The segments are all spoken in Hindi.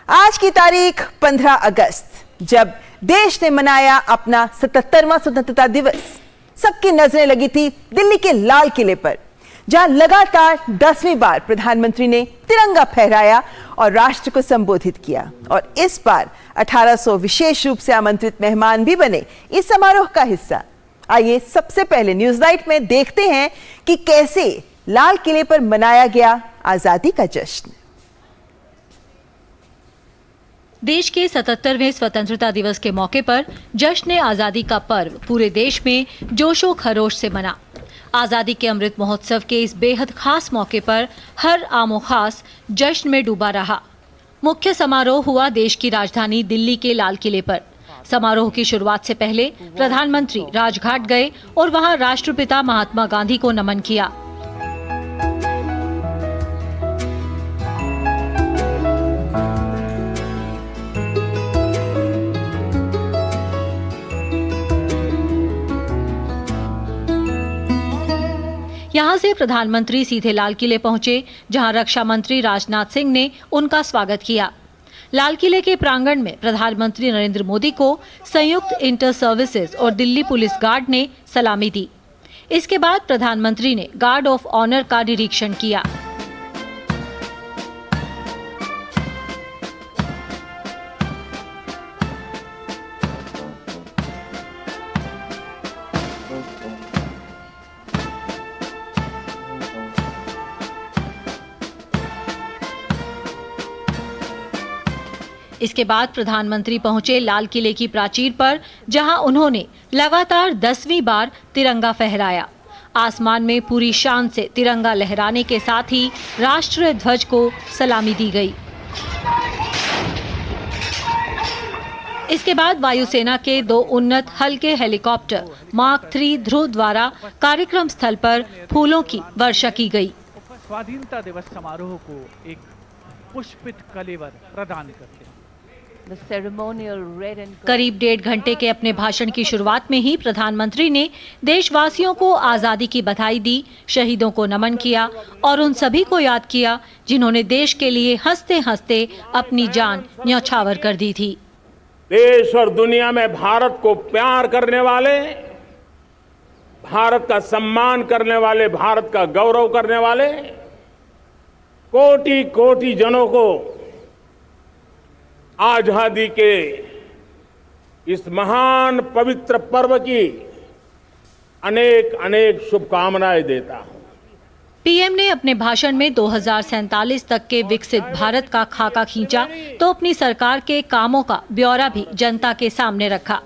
आज की तारीख 15 अगस्त, जब देश ने मनाया अपना 77वां स्वतंत्रता दिवस। सबकी नजरें लगी थी दिल्ली के लाल किले पर, जहां लगातार 10वीं बार प्रधानमंत्री ने तिरंगा फहराया और राष्ट्र को संबोधित किया। और इस बार 1800 विशेष रूप से आमंत्रित मेहमान भी बने इस समारोह का हिस्सा। आइए सबसे पहले न्यूज नाइट में देखते हैं कि कैसे लाल किले पर मनाया गया आजादी का जश्न। देश के 77वें स्वतंत्रता दिवस के मौके पर जश्न आजादी का पर्व पूरे देश में जोशो खरोश से मना। आजादी के अमृत महोत्सव के इस बेहद खास मौके पर हर आमो खास जश्न में डूबा रहा। मुख्य समारोह हुआ देश की राजधानी दिल्ली के लाल किले पर। समारोह की शुरुआत से पहले प्रधानमंत्री राजघाट गए और वहां राष्ट्रपिता महात्मा गांधी को नमन किया। यहां से प्रधानमंत्री सीधे लाल किले पहुंचे, जहां रक्षा मंत्री राजनाथ सिंह ने उनका स्वागत किया। लाल किले के प्रांगण में प्रधानमंत्री नरेंद्र मोदी को संयुक्त इंटर सर्विसेज और दिल्ली पुलिस गार्ड ने सलामी दी। इसके बाद प्रधानमंत्री ने गार्ड ऑफ ऑनर का निरीक्षण किया। इसके बाद प्रधानमंत्री पहुंचे लाल किले की प्राचीर पर, जहां उन्होंने लगातार 10वीं बार तिरंगा फहराया। आसमान में पूरी शान से तिरंगा लहराने के साथ ही राष्ट्रीय ध्वज को सलामी दी गई। इसके बाद वायुसेना के 2 उन्नत हल्के हेलीकॉप्टर मार्क 3 ध्रुव द्वारा कार्यक्रम स्थल पर फूलों की वर्षा की गई। स्वाधीनता दिवस समारोह को एक पुष्पित कलेवर प्रदान करते हैं। करीब 1.5 घंटे के अपने भाषण की शुरुआत में ही प्रधानमंत्री ने देशवासियों को आजादी की बधाई दी, शहीदों को नमन किया और उन सभी को याद किया जिन्होंने देश के लिए हंसते हंसते अपनी जान न्यौछावर कर दी थी। देश और दुनिया में भारत को प्यार करने वाले, भारत का सम्मान करने वाले, भारत का गौरव करने वाले कोटि कोटि जनों को आजादी के इस महान पवित्र पर्व की अनेक अनेक शुभकामनाएं देता हूं। पीएम ने अपने भाषण में 2047 तक के विकसित भारत का खाका खींचा तो अपनी सरकार के कामों का ब्यौरा भी जनता के सामने रखा।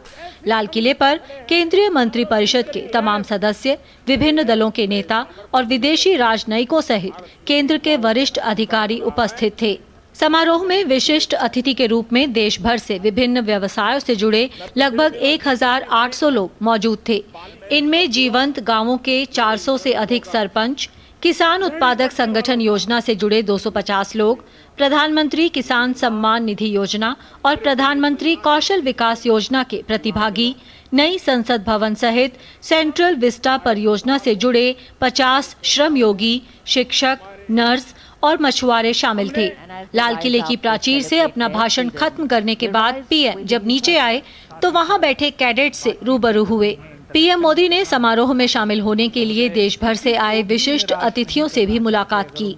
लाल किले पर केंद्रीय मंत्रिपरिषद के तमाम सदस्य, विभिन्न दलों के नेता और विदेशी राजनयिकों सहित केंद्र के वरिष्ठ अधिकारी उपस्थित थे। समारोह में विशिष्ट अतिथि के रूप में देश भर से विभिन्न व्यवसायों से जुड़े लगभग 1800 लोग मौजूद थे। इनमें जीवंत गांवों के 400 से अधिक सरपंच, किसान उत्पादक संगठन योजना से जुड़े 250 लोग, प्रधानमंत्री किसान सम्मान निधि योजना और प्रधानमंत्री कौशल विकास योजना के प्रतिभागी, नई संसद भवन सहित सेंट्रल विस्टा परियोजना से जुड़े 50 श्रम योगी, शिक्षक, नर्स और मछुआरे शामिल थे। लाल किले की प्राचीर से अपना भाषण खत्म करने के बाद पीएम जब नीचे आए तो वहां बैठे कैडेट से रूबरू हुए। पीएम मोदी ने समारोह में शामिल होने के लिए देश भर से आए विशिष्ट अतिथियों से भी मुलाकात की।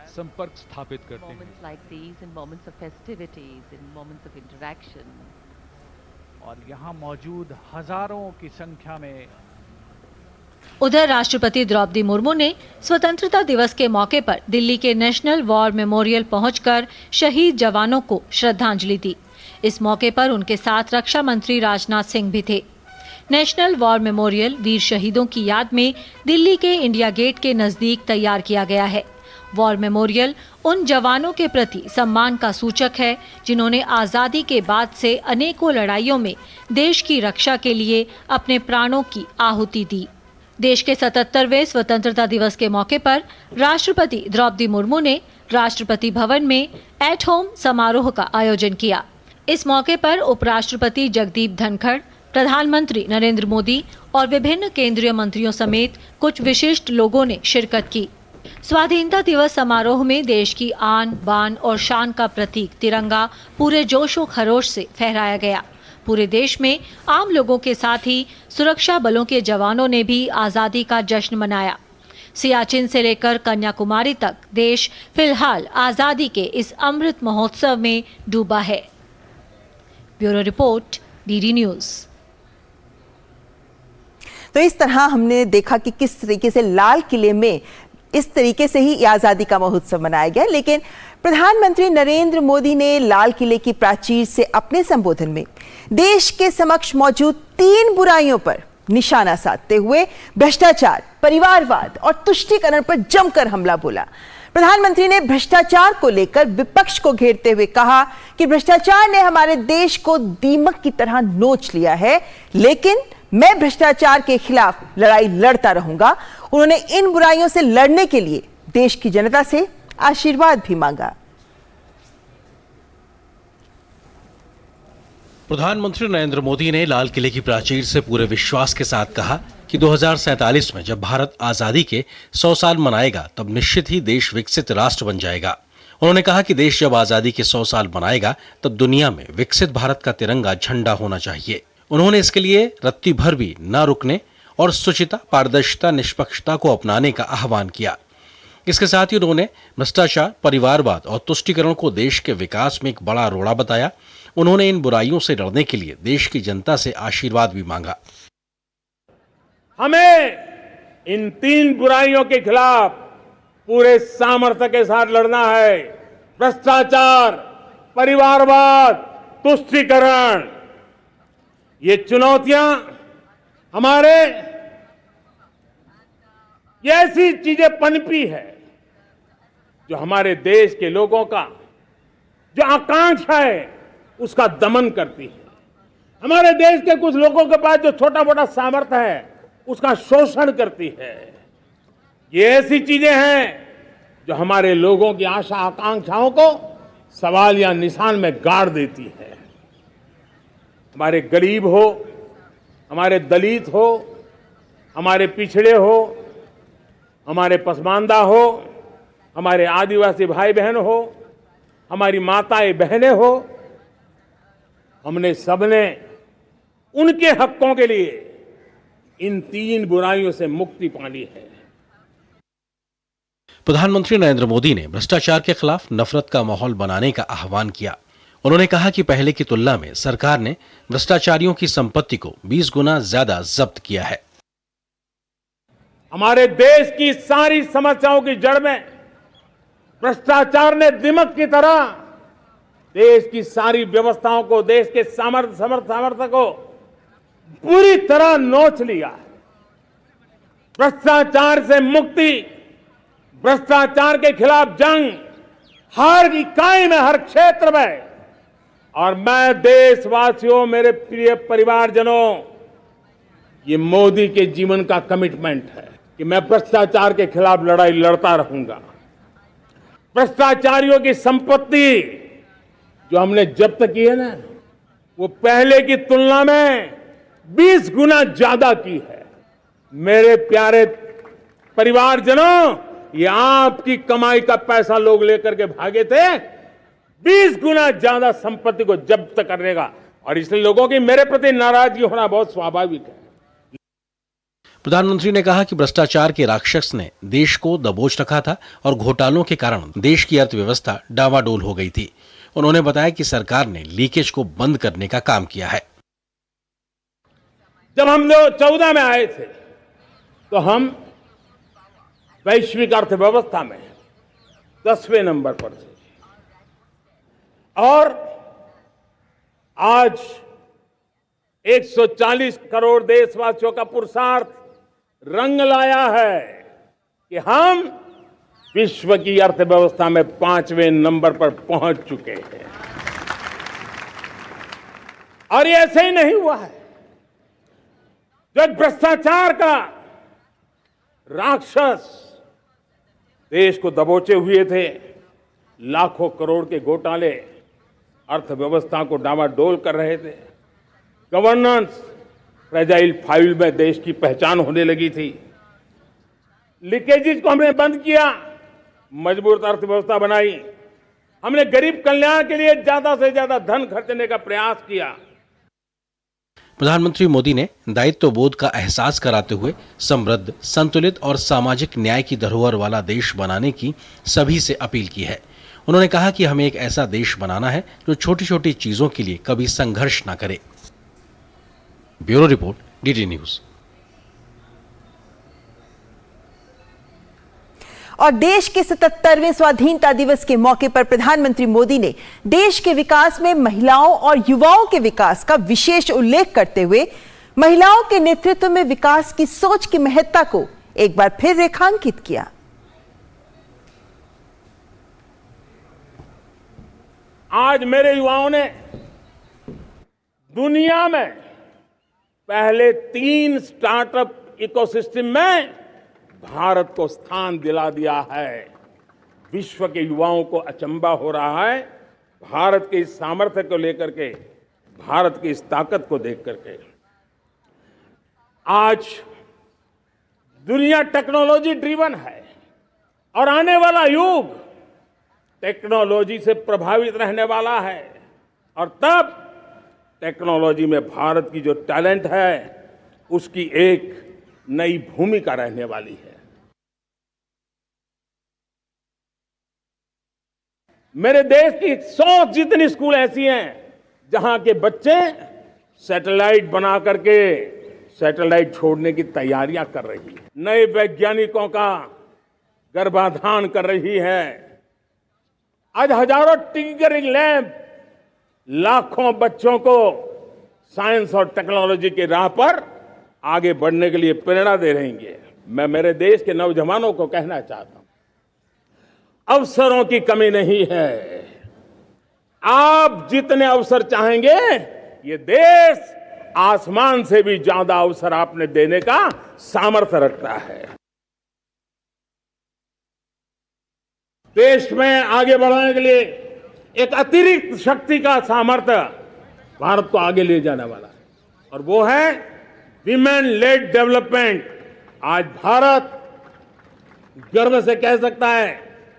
संपर्क स्थापित करते हैं और यहाँ मौजूद हजारों की संख्या में। उधर राष्ट्रपति द्रौपदी मुर्मू ने स्वतंत्रता दिवस के मौके पर दिल्ली के नेशनल वॉर मेमोरियल पहुंचकर शहीद जवानों को श्रद्धांजलि दी। इस मौके पर उनके साथ रक्षा मंत्री राजनाथ सिंह भी थे। नेशनल वॉर मेमोरियल वीर शहीदों की याद में दिल्ली के इंडिया गेट के नजदीक तैयार किया गया है। वॉर मेमोरियल उन जवानों के प्रति सम्मान का सूचक है जिन्होंने आजादी के बाद से अनेकों लड़ाइयों में देश की रक्षा के लिए अपने प्राणों की आहुति दी। देश के 77वें स्वतंत्रता दिवस के मौके पर राष्ट्रपति द्रौपदी मुर्मू ने राष्ट्रपति भवन में एट होम समारोह का आयोजन किया। इस मौके पर उपराष्ट्रपति जगदीप धनखड़, प्रधानमंत्री नरेंद्र मोदी और विभिन्न केंद्रीय मंत्रियों समेत कुछ विशिष्ट लोगों ने शिरकत की। स्वाधीनता दिवस समारोह में देश की आन बान और शान का प्रतीक तिरंगा पूरे जोश व खरोश से फहराया गया। पूरे देश में आम लोगों के साथ ही सुरक्षा बलों के जवानों ने भी आज़ादी का जश्न मनाया। सियाचिन से लेकर कन्याकुमारी तक देश फिलहाल आज़ादी के इस अमृत महोत्सव में डूबा है। Bureau report, DD news. तो इस तरह हमने देखा कि किस तरीके से लाल किले में इस तरीके से ही आज़ादी का महोत्सव मनाया गया। लेकिन प्रधानमंत्री नरेंद्र मोदी ने लाल किले की प्राचीर से अपने संबोधन में देश के समक्ष मौजूद 3 बुराइयों पर निशाना साधते हुए भ्रष्टाचार, परिवारवाद और तुष्टीकरण पर जमकर हमला बोला। प्रधानमंत्री ने भ्रष्टाचार को लेकर विपक्ष को घेरते हुए कहा कि भ्रष्टाचार ने हमारे देश को दीमक की तरह नोच लिया है, लेकिन मैं भ्रष्टाचार के खिलाफ लड़ाई लड़ता रहूंगा। उन्होंने इन बुराइयों से लड़ने के लिए देश की जनता से आशीर्वाद भी मांगा। प्रधानमंत्री नरेंद्र मोदी ने लाल किले की प्राचीर से पूरे विश्वास के साथ कहा कि 2047 में जब भारत आजादी के 100 साल मनाएगा तब निश्चित ही देश विकसित राष्ट्र बन जाएगा। उन्होंने कहा कि देश जब आजादी के 100 साल मनाएगा तब दुनिया में विकसित भारत का तिरंगा झंडा होना चाहिए। उन्होंने इसके लिए रत्ती भर भी न रुकने और शुचिता, पारदर्शिता, निष्पक्षता को अपनाने का आह्वान किया। इसके साथ ही उन्होंने भ्रष्टाचार, परिवारवाद और तुष्टीकरण को देश के विकास में एक बड़ा रोड़ा बताया। उन्होंने इन बुराइयों से लड़ने के लिए देश की जनता से आशीर्वाद भी मांगा। हमें इन 3 बुराइयों के खिलाफ पूरे सामर्थ्य के साथ लड़ना है। भ्रष्टाचार, परिवारवाद, तुष्टीकरण, ये चुनौतियां हमारे ये ऐसी चीजें पनपी है जो हमारे देश के लोगों का जो आकांक्षा है उसका दमन करती है। हमारे देश के कुछ लोगों के पास जो छोटा मोटा सामर्थ्य है उसका शोषण करती है। ये ऐसी चीजें हैं जो हमारे लोगों की आशा आकांक्षाओं को सवाल या निशान में गाड़ देती है। हमारे गरीब हो, हमारे दलित हो, हमारे पिछड़े हो, हमारे पसमानदा हो, हमारे आदिवासी भाई बहन हो, हमारी माताएं बहनें हो, हमने सबने उनके हकों के लिए इन 3 बुराइयों से मुक्ति पानी है। प्रधानमंत्री नरेंद्र मोदी ने भ्रष्टाचार के खिलाफ नफरत का माहौल बनाने का आह्वान किया। उन्होंने कहा कि पहले की तुलना में सरकार ने भ्रष्टाचारियों की संपत्ति को 20 गुना ज्यादा जब्त किया है। हमारे देश की सारी समस्याओं की जड़ में भ्रष्टाचार ने दीमक की तरह देश की सारी व्यवस्थाओं को, देश के सामर्थ्य को पूरी तरह नोच लिया। भ्रष्टाचार से मुक्ति, भ्रष्टाचार के खिलाफ जंग हर इकाई में, हर क्षेत्र में। और मैं देशवासियों, मेरे प्रिय परिवारजनों, ये मोदी के जीवन का कमिटमेंट है कि मैं भ्रष्टाचार के खिलाफ लड़ाई लड़ता रहूंगा। भ्रष्टाचारियों की संपत्ति जो हमने जब्त की है ना, वो पहले की तुलना में 20 गुना ज्यादा की है। मेरे प्यारे परिवारजनों, ये आपकी कमाई का पैसा लोग लेकर के भागे थे। 20 गुना ज्यादा संपत्ति को जब्त करने का, और इसलिए लोगों की मेरे प्रति नाराजगी होना बहुत स्वाभाविक है। प्रधानमंत्री ने कहा कि भ्रष्टाचार के राक्षस ने देश को दबोच रखा था और घोटालों के कारण देश की अर्थव्यवस्था डावाडोल हो गई थी। उन्होंने बताया कि सरकार ने लीकेज को बंद करने का काम किया है। जब हम 2014 में आए थे तो हम वैश्विक अर्थव्यवस्था में 10वें नंबर पर थे, और आज 140 करोड़ देशवासियों का पुरुषार्थ रंग लाया है कि हम विश्व की अर्थव्यवस्था में 5वें नंबर पर पहुंच चुके हैं। और ये ऐसे ही नहीं हुआ है। जो भ्रष्टाचार का राक्षस देश को दबोचे हुए थे, लाखों करोड़ के घोटाले अर्थव्यवस्था को डावाडोल कर रहे थे, गवर्नेंस फ्रेजाइल फाइल में देश की पहचान होने लगी थी, लीकेजेस को हमने बंद किया, मजबूत अर्थव्यवस्था बनाई। हमने गरीब कल्याण के लिए ज्यादा से ज्यादा धन खर्चने का प्रयास किया। प्रधानमंत्री मोदी ने दायित्व बोध का एहसास कराते हुए समृद्ध, संतुलित और सामाजिक न्याय की धरोहर वाला देश बनाने की सभी से अपील की है। उन्होंने कहा कि हमें एक ऐसा देश बनाना है जो छोटी छोटी चीजों के लिए कभी संघर्ष न करे। Bureau report, DD news. और देश के 77वें स्वाधीनता दिवस के मौके पर प्रधानमंत्री मोदी ने देश के विकास में महिलाओं और युवाओं के विकास का विशेष उल्लेख करते हुए महिलाओं के नेतृत्व में विकास की सोच की महत्ता को एक बार फिर रेखांकित किया। आज मेरे युवाओं ने दुनिया में पहले 3 स्टार्टअप इकोसिस्टम में भारत को स्थान दिला दिया है। विश्व के युवाओं को अचंभा हो रहा है भारत के इस सामर्थ्य को लेकर के, भारत की इस ताकत को देख करके। आज दुनिया टेक्नोलॉजी ड्रिवन है और आने वाला युग टेक्नोलॉजी से प्रभावित रहने वाला है, और तब टेक्नोलॉजी में भारत की जो टैलेंट है उसकी एक नई भूमिका रहने वाली है। मेरे देश की 100 जितनी स्कूल ऐसी हैं जहां के बच्चे सैटेलाइट बना करके सैटेलाइट छोड़ने की तैयारियां कर रही है, नए वैज्ञानिकों का गर्भाधान कर रही है। आज हजारों टिंकरिंग लैब लाखों बच्चों को साइंस और टेक्नोलॉजी की राह पर आगे बढ़ने के लिए प्रेरणा दे रही है। मैं मेरे देश के नौजवानों को कहना चाहता हूं, अवसरों की कमी नहीं है। आप जितने अवसर चाहेंगे, ये देश आसमान से भी ज्यादा अवसर आपने देने का सामर्थ्य रखता है। देश में आगे बढ़ाने के लिए एक अतिरिक्त शक्ति का सामर्थ्य भारत को आगे ले जाने वाला है, और वो है विमेन लेड डेवलपमेंट। आज भारत गर्व से कह सकता है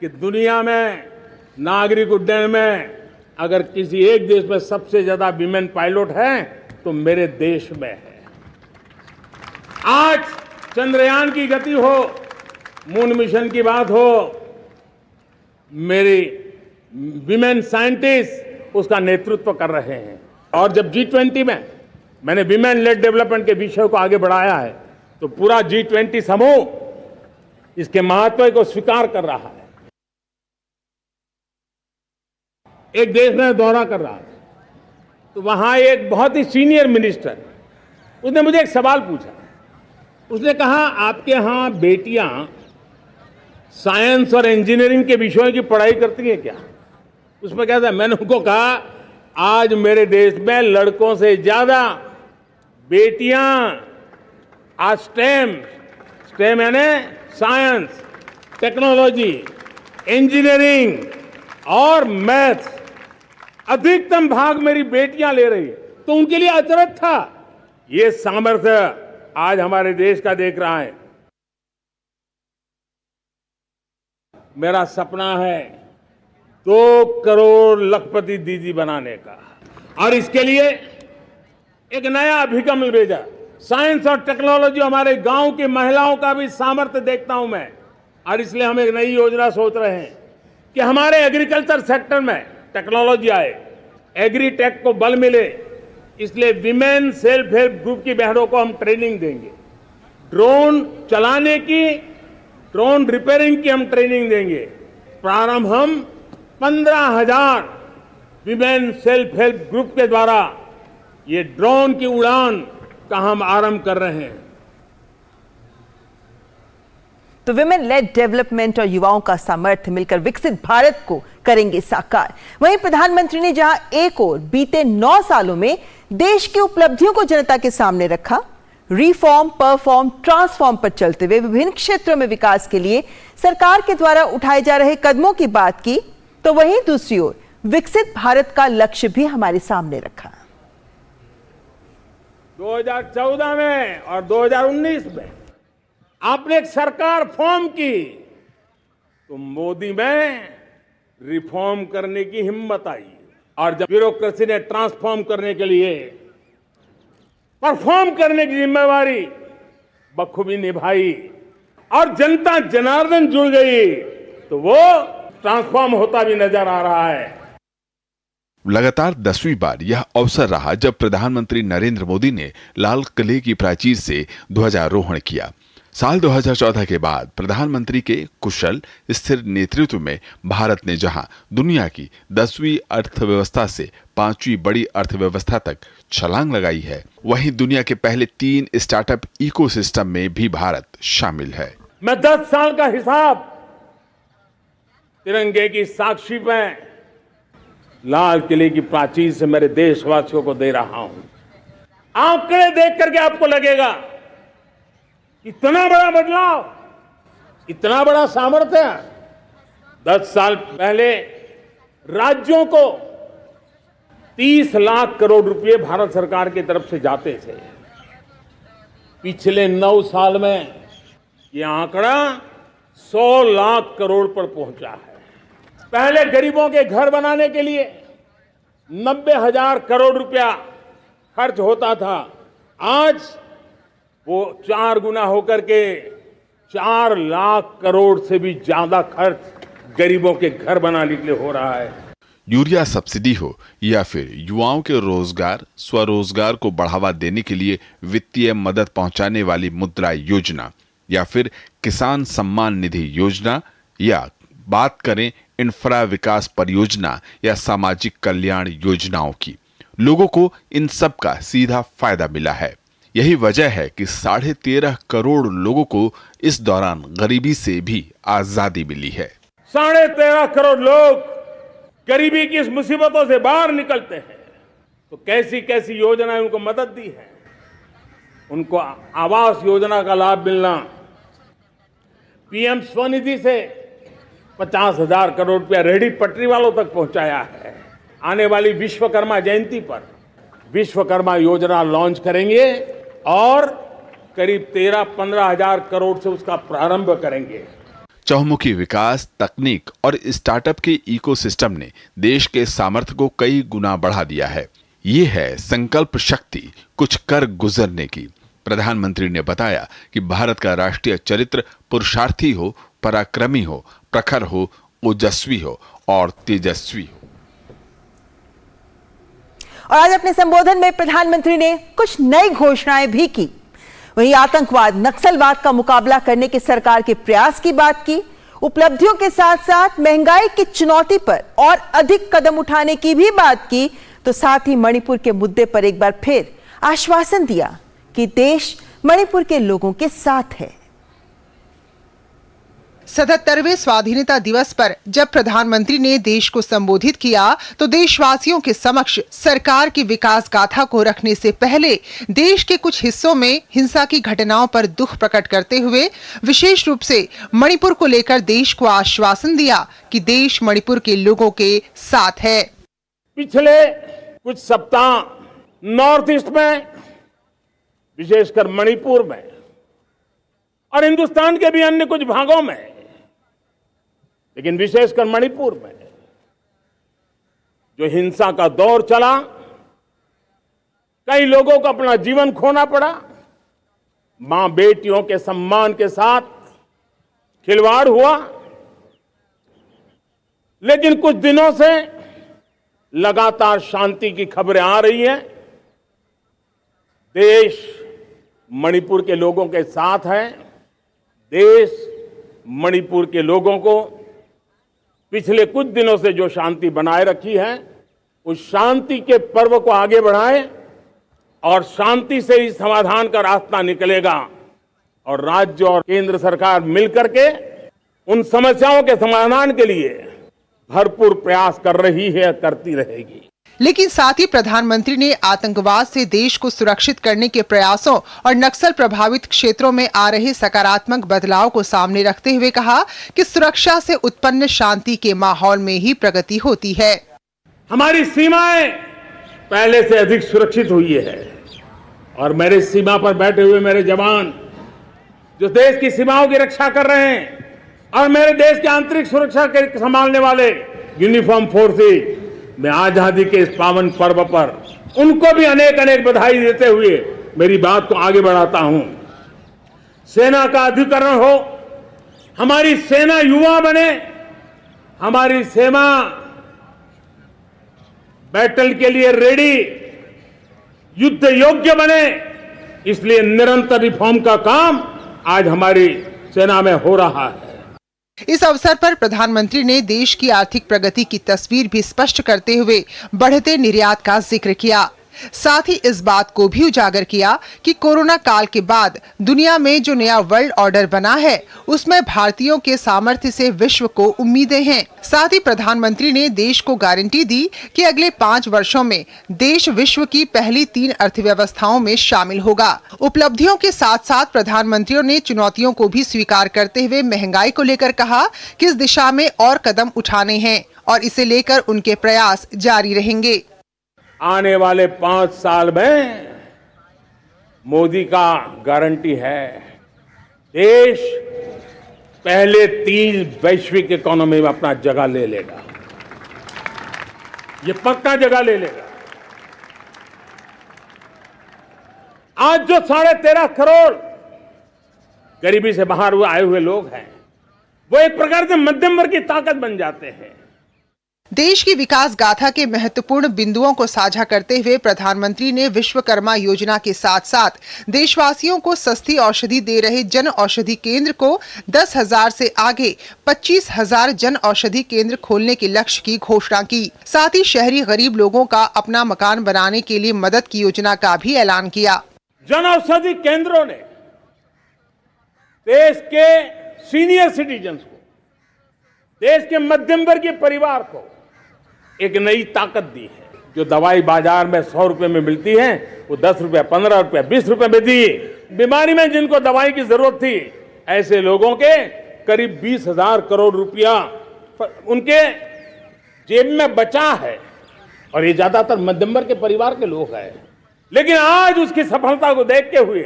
कि दुनिया में नागरिक उड्डयन में अगर किसी एक देश में सबसे ज्यादा विमेन पायलट हैं तो मेरे देश में है। आज चंद्रयान की गति हो, मून मिशन की बात हो, मेरी विमेन साइंटिस्ट उसका नेतृत्व कर रहे हैं। और जब G20 में मैंने विमेन लेड डेवलपमेंट के विषय को आगे बढ़ाया है तो पूरा G20 समूह इसके महत्व को स्वीकार कर रहा है। एक देश में दौरा कर रहा था तो वहां एक बहुत ही सीनियर मिनिस्टर, उसने मुझे एक सवाल पूछा। उसने कहा, आपके यहां बेटियां साइंस और इंजीनियरिंग के विषयों की पढ़ाई करती हैं क्या? उसमें क्या था, मैंने उनको कहा, आज मेरे देश में लड़कों से ज्यादा बेटियां आज स्टेम यानी साइंस, टेक्नोलॉजी, इंजीनियरिंग और मैथ्स अधिकतम भाग मेरी बेटियां ले रही है। तो उनके लिए अचरज था। ये सामर्थ्य आज हमारे देश का देख रहा है। मेरा सपना है 2 करोड़ लखपति दीदी बनाने का, और इसके लिए एक नया अभिगम भेजा। साइंस और टेक्नोलॉजी, हमारे गांव की महिलाओं का भी सामर्थ्य देखता हूं मैं, और इसलिए हम एक नई योजना सोच रहे हैं कि हमारे एग्रीकल्चर सेक्टर में टेक्नोलॉजी आए, एग्रीटेक को बल मिले। इसलिए विमेन सेल्फ हेल्प ग्रुप की बहनों को हम ट्रेनिंग देंगे, ड्रोन चलाने की, ड्रोन रिपेयरिंग की हम ट्रेनिंग देंगे। प्रारंभ हम 15,000 विमेन सेल्फ हेल्प ग्रुप के द्वारा ये ड्रोन की उड़ान का हम आरंभ कर रहे हैं। तो विमेन लेड डेवलपमेंट और युवाओं का सामर्थ्य मिलकर विकसित भारत को करेंगे साकार। वहीं प्रधानमंत्री ने जहां एक ओर बीते 9 सालों में देश की उपलब्धियों को जनता के सामने रखा, रिफॉर्म, परफॉर्म, ट्रांसफॉर्म पर चलते हुए विभिन्न क्षेत्रों में विकास के लिए सरकार के द्वारा उठाए जा रहे कदमों की बात की, तो वहीं दूसरी ओर विकसित भारत का लक्ष्य भी हमारे सामने रखा। 2014 में और 2019 में आपने एक सरकार फॉर्म की तो मोदी में रिफॉर्म करने की हिम्मत आई और जब ब्यूरोक्रेसी ने ट्रांसफॉर्म करने के लिए परफॉर्म करने की जिम्मेवारी बखूबी निभाई और जनता जनार्दन जुड़ गई तो वो ट्रांसफॉर्म होता भी नजर आ रहा है। लगातार 10वीं बार यह अवसर रहा जब प्रधानमंत्री नरेंद्र मोदी ने लाल किले की प्राचीर से ध्वजारोहण किया। साल 2014 के बाद प्रधानमंत्री के कुशल स्थिर नेतृत्व में भारत ने जहां दुनिया की 10वीं अर्थव्यवस्था से 5वीं बड़ी अर्थव्यवस्था तक छलांग लगाई है, वहीं दुनिया के पहले 3 स्टार्टअप इकोसिस्टम में भी भारत शामिल है। मैं 10 साल का हिसाब तिरंगे की साक्षी में लाल किले की प्राचीर से मेरे देशवासियों को दे रहा हूं। आंकड़े देख करके आपको लगेगा इतना बड़ा बदलाव, इतना बड़ा सामर्थ्य। 10 साल पहले राज्यों को 30 लाख करोड़ रुपए भारत सरकार की तरफ से जाते थे। पिछले 9 साल में यह आंकड़ा 100 लाख करोड़ पर पहुंचा है। पहले गरीबों के घर बनाने के लिए 90,000 करोड़ रुपया खर्च होता था, आज वो 4 गुना होकर के 4 लाख करोड़ से भी ज्यादा खर्च गरीबों के घर बनाने के लिए हो रहा है। यूरिया सब्सिडी हो या फिर युवाओं के रोजगार स्वरोजगार को बढ़ावा देने के लिए वित्तीय मदद पहुंचाने वाली मुद्रा योजना या फिर किसान सम्मान निधि योजना या बात करें इंफ्रा विकास परियोजना या सामाजिक कल्याण योजनाओं की, लोगों को इन सब का सीधा फायदा मिला है। यही वजह है कि 13.5 करोड़ लोगों को इस दौरान गरीबी से भी आजादी मिली है। 13.5 करोड़ लोग गरीबी की इस मुसीबतों से बाहर निकलते हैं तो कैसी कैसी योजनाएं उनको मदद दी है। उनको आवास योजना का लाभ मिलना, पीएम स्वनिधि से 50,000 करोड़ रुपया रेहड़ी पटरी वालों तक पहुंचाया है। आने वाली विश्वकर्मा जयंती पर विश्वकर्मा योजना लॉन्च करेंगे और करीब 13-15 हजार करोड़ से उसका प्रारंभ करेंगे। चहुमुखी विकास, तकनीक और स्टार्टअप के इकोसिस्टम ने देश के सामर्थ्य को कई गुना बढ़ा दिया है। ये है संकल्प शक्ति कुछ कर गुजरने की। प्रधानमंत्री ने बताया कि भारत का राष्ट्रीय चरित्र पुरुषार्थी हो, पराक्रमी हो, प्रखर हो, ओजस्वी हो और तेजस्वी हो। और आज अपने संबोधन में प्रधानमंत्री ने कुछ नई घोषणाएं भी की। वहीं आतंकवाद, नक्सलवाद का मुकाबला करने के सरकार के प्रयास की बात की। उपलब्धियों के साथ साथ महंगाई की चुनौती पर और अधिक कदम उठाने की भी बात की। तो साथ ही मणिपुर के मुद्दे पर एक बार फिर आश्वासन दिया कि देश मणिपुर के लोगों के साथ है। 77वें स्वाधीनता दिवस पर जब प्रधानमंत्री ने देश को संबोधित किया तो देशवासियों के समक्ष सरकार की विकास गाथा को रखने से पहले देश के कुछ हिस्सों में हिंसा की घटनाओं पर दुख प्रकट करते हुए विशेष रूप से मणिपुर को लेकर देश को आश्वासन दिया कि देश मणिपुर के लोगों के साथ है। पिछले कुछ सप्ताह नॉर्थ ईस्ट में, विशेषकर मणिपुर में और हिंदुस्तान के भी अन्य कुछ भागों में, लेकिन विशेषकर मणिपुर में जो हिंसा का दौर चला, कई लोगों को अपना जीवन खोना पड़ा, मां बेटियों के सम्मान के साथ खिलवाड़ हुआ। लेकिन कुछ दिनों से लगातार शांति की खबरें आ रही हैं। देश मणिपुर के लोगों के साथ है। देश मणिपुर के लोगों को पिछले कुछ दिनों से जो शांति बनाए रखी है, उस शांति के पर्व को आगे बढ़ाएं और शांति से ही समाधान का रास्ता निकलेगा और राज्य और केंद्र सरकार मिलकर के उन समस्याओं के समाधान के लिए भरपूर प्रयास कर रही है, करती रहेगी। लेकिन साथ ही प्रधानमंत्री ने आतंकवाद से देश को सुरक्षित करने के प्रयासों और नक्सल प्रभावित क्षेत्रों में आ रहे सकारात्मक बदलाव को सामने रखते हुए कहा कि सुरक्षा से उत्पन्न शांति के माहौल में ही प्रगति होती है। हमारी सीमाएं पहले से अधिक सुरक्षित हुई है और मेरे सीमा पर बैठे हुए मेरे जवान जो देश की सीमाओं की रक्षा कर रहे हैं और मेरे देश की आंतरिक सुरक्षा के संभालने वाले यूनिफॉर्म फोर्सेस, मैं आजादी के इस पावन पर्व पर उनको भी अनेक अनेक बधाई देते हुए मेरी बात को आगे बढ़ाता हूं। सेना का अधिकरण हो, हमारी सेना युवा बने, हमारी सेना बैटल के लिए रेडी, युद्ध योग्य बने, इसलिए निरंतर रिफॉर्म का काम आज हमारी सेना में हो रहा है। इस अवसर पर प्रधानमंत्री ने देश की आर्थिक प्रगति की तस्वीर भी स्पष्ट करते हुए बढ़ते निर्यात का जिक्र किया। साथ ही इस बात को भी उजागर किया कि कोरोना काल के बाद दुनिया में जो नया वर्ल्ड ऑर्डर बना है उसमें भारतीयों के सामर्थ्य से विश्व को उम्मीदें हैं। साथ ही प्रधानमंत्री ने देश को गारंटी दी कि अगले 5 वर्षों में देश विश्व की पहली 3 अर्थव्यवस्थाओं में शामिल होगा। उपलब्धियों के साथ साथ प्रधानमंत्रियों ने चुनौतियों को भी स्वीकार करते हुए महंगाई को लेकर कहा कि इस दिशा में और कदम उठाने हैं और इसे लेकर उनके प्रयास जारी रहेंगे। आने वाले 5 साल में मोदी का गारंटी है, देश पहले 3 वैश्विक इकोनॉमी में अपना जगह ले लेगा। ये पक्का जगह ले लेगा। आज जो 13.5 करोड़ गरीबी से बाहर आए हुए लोग हैं, वो एक प्रकार से मध्यम वर्ग की ताकत बन जाते हैं। देश की विकास गाथा के महत्वपूर्ण बिंदुओं को साझा करते हुए प्रधानमंत्री ने विश्वकर्मा योजना के साथ साथ देशवासियों को सस्ती औषधि दे रहे जन औषधि केंद्र को 10,000 से आगे 25,000 जन औषधि केंद्र खोलने के लक्ष्य की घोषणा की। साथ ही शहरी गरीब लोगों का अपना मकान बनाने के लिए मदद की योजना का भी ऐलान किया। जन औषधि केंद्रों ने देश के सीनियर सिटीजन्स को, देश के मध्यम वर्गीय परिवार को एक नई ताकत दी है। जो दवाई बाजार में 100 रुपए में मिलती है, वो 10 रुपए, 15 रुपए, 20 रुपए में दी। बीमारी में जिनको दवाई की जरूरत थी, ऐसे लोगों के करीब 20,000 करोड़ रुपया उनके जेब में बचा है, और ये ज्यादातर मध्यम वर्ग के परिवार के लोग हैं। लेकिन आज उसकी सफलता को देखते हुए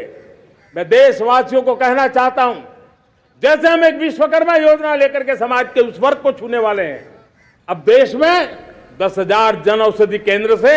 मैं देशवासियों को कहना चाहता हूं, जैसे हम एक विश्वकर्मा योजना लेकर के समाज के उस वर्ग को छूने वाले हैं, अब देश में 10,000 जन औषधि केंद्र से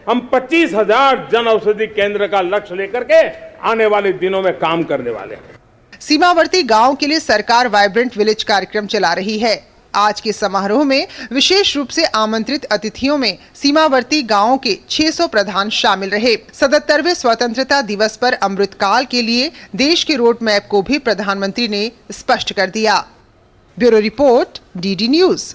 हम 25,000 जन औषधि केंद्र का लक्ष्य लेकर के आने वाले दिनों में काम करने वाले हैं। सीमावर्ती गांव के लिए सरकार वाइब्रेंट विलेज कार्यक्रम चला रही है। आज के समारोह में विशेष रूप से आमंत्रित अतिथियों में सीमावर्ती गांवों के 600 प्रधान शामिल रहे। 77वें स्वतंत्रता दिवस पर अमृतकाल के लिए देश के रोड मैप को भी प्रधानमंत्री ने स्पष्ट कर दिया। Bureau report, DD news.